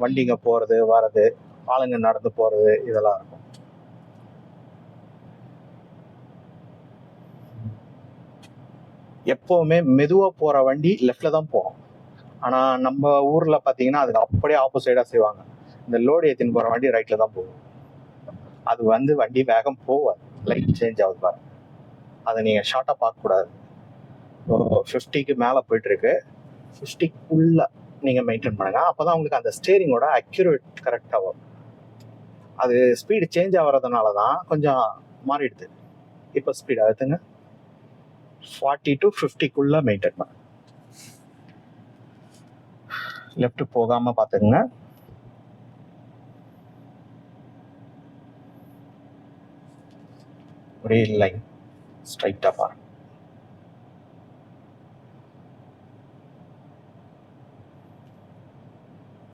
வண்டிங்க போகிறது வர்றது, ஆளுங்க நடந்து போகிறது இதெல்லாம் இருக்கும். எப்போவுமே மெதுவாக போகிற வண்டி லெஃப்டில் தான் போகும். ஆனால் நம்ம ஊரில் பார்த்தீங்கன்னா அதுக்கு அப்படியே ஆப்போசைடாக செய்வாங்க. இந்த லோடு ஏற்றின்னு போகிற வண்டி ரைட்டில் தான் போகும். அது வண்டி வேகம் போவாது, லைட் சேஞ்ச் ஆகுது பாருங்க. அதை நீங்கள் ஷார்ட்டாக பார்க்கக்கூடாது. 50க்கு மேலே போயிட்டுருக்கு, 50க்குள்ளே நீங்கள் மெயின்டைன் பண்ணுங்கள். அப்போ தான் உங்களுக்கு அந்த ஸ்டேரிங்கோட அக்யூரேட் கரெக்டாக வரும். அது ஸ்பீடு சேஞ்ச் ஆகிறதுனால தான் கொஞ்சம் மாறிடுது. இப்போ ஸ்பீட் அழுத்துங்க, 40 to 50க்குள்ளே மெயின்டைன் பண்ணுங்க. லெஃப்ட் போகாமல் பார்த்துக்குங்க. ஒரே லைன் ஸ்ட்ரைட்டாக பாருங்க.